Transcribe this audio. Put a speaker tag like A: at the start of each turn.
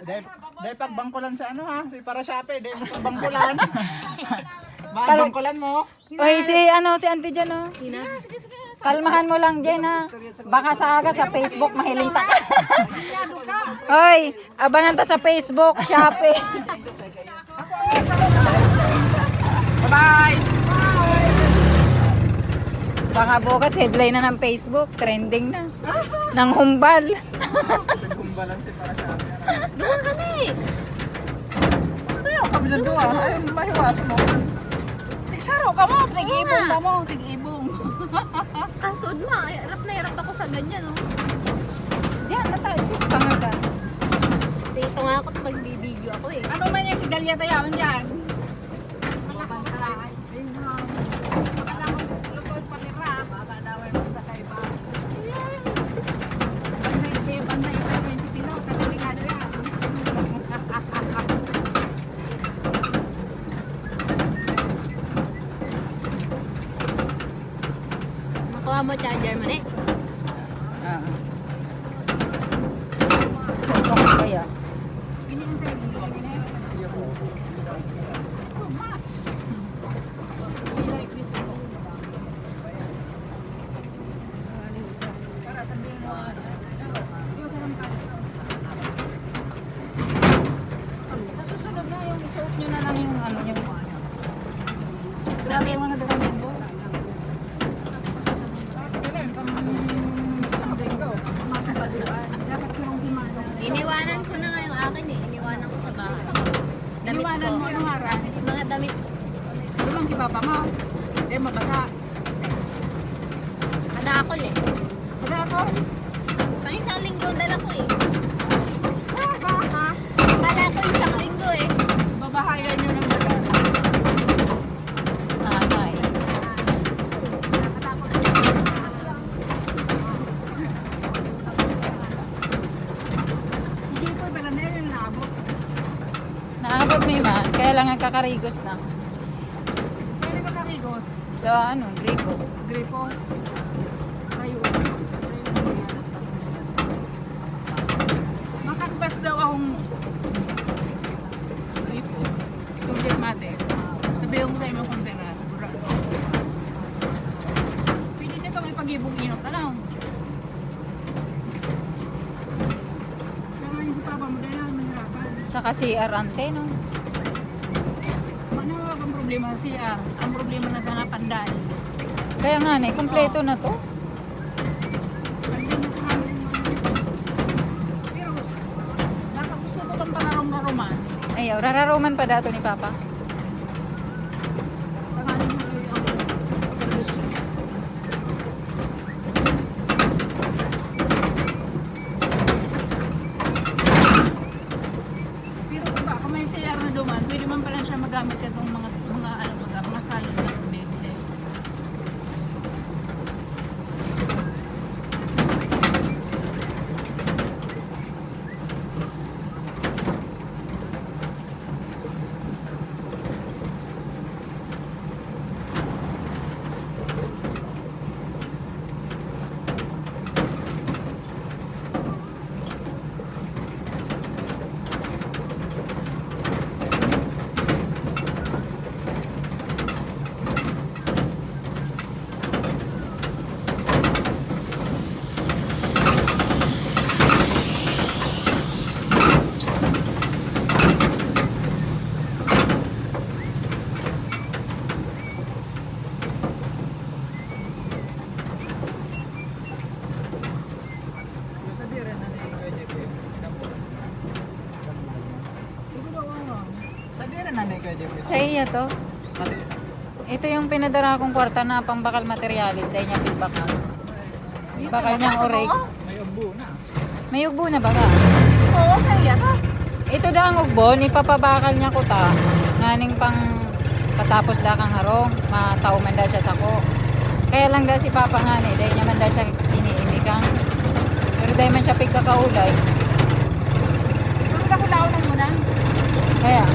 A: Dahil pagbangkulan sa ano ha, si para Shopee, dahil pagbangkulan. Bangkulan mo.
B: Oy, si auntie dyan, oh. Kalmahan mo lang dyan, ha. Baka sa aga sa Facebook, mahiling ta. Oy, abangan ta sa Facebook, Shopee.
A: Bye-bye!
B: Baka bukas headline na ng Facebook, trending na. Nang humbal.
A: Kumbalan si para Shopee.
C: Doon kami.
A: Ayaw kami dyan doon ah. Ayaw mahiwasan mo.
B: Nagsaro ka mo, tig-ibong ka mo, tig-ibong.
C: Kasod mo, hirap na hirap ako sa ganyan, oh.
B: Diyan, nataisip pa nga ka.
C: Dito nga ako magbibideo ako eh.
B: Ano man yan si Dalia Tayawan dyan?
C: Makuha mo charger mo, eh.
B: Suntok ko kaya. Susunod na yung isuot nyo na lang yung ano yung
C: Damit. Iniwanan ko na nga yung akin eh. Iniwanan ko sa bahay. Damit
B: Iniwanan
C: ko.
B: mo yung harang.
C: Mga damit ko.
B: Lumang si Papa mo. Eh, mabasa.
C: Ada ako eh.
B: Kada ako.
C: Pang isang linggo dala ko eh. Kala ko isang linggo eh.
B: Babahayan nyo ng dala. Ay. Hindi po, pala na yun naabot. Naabot mo yun man. Kaya lang ang kakarigos na. Pwede ba karigos? So ano, gripo. Gripo? Kayo. Makagbas daw akong gripo. Tugit mate. Sabihin mo tayo mo kung pera. Pwede na itong ipag-ibong inot. Ano? Kaya si Papa mo dahil lang mahirapan. Saka si Arante, no? Ano ang problema si ang problema na sana pandan. Kaya nga ne, kompleto na to. Pero gusto ko kang panarong-naroman. Ayaw, rararoman pa dato ni Papa. Pero ba, kung may CR na duman, pwede man pala siya magamit itong mga salad na bebe. Sa iya to. Ito yung pinadara kong kwarta na pambakal materialis dahil niya pilbakal. Bakal niyang oreg.
A: May ugbo na.
B: May ugbo na baga.
C: Oo, sa iya to.
B: Ito da ang ugbo, ipapabakal niya ko ta. Nganing pang patapos da kang harong, matao man da siya sa ko. Kaya lang da si Papa nga ni, dahil niya man da siya iniimikang. Pero dahil man siya pigkakaulay.
C: Pero nakulaw na muna.
B: Kaya,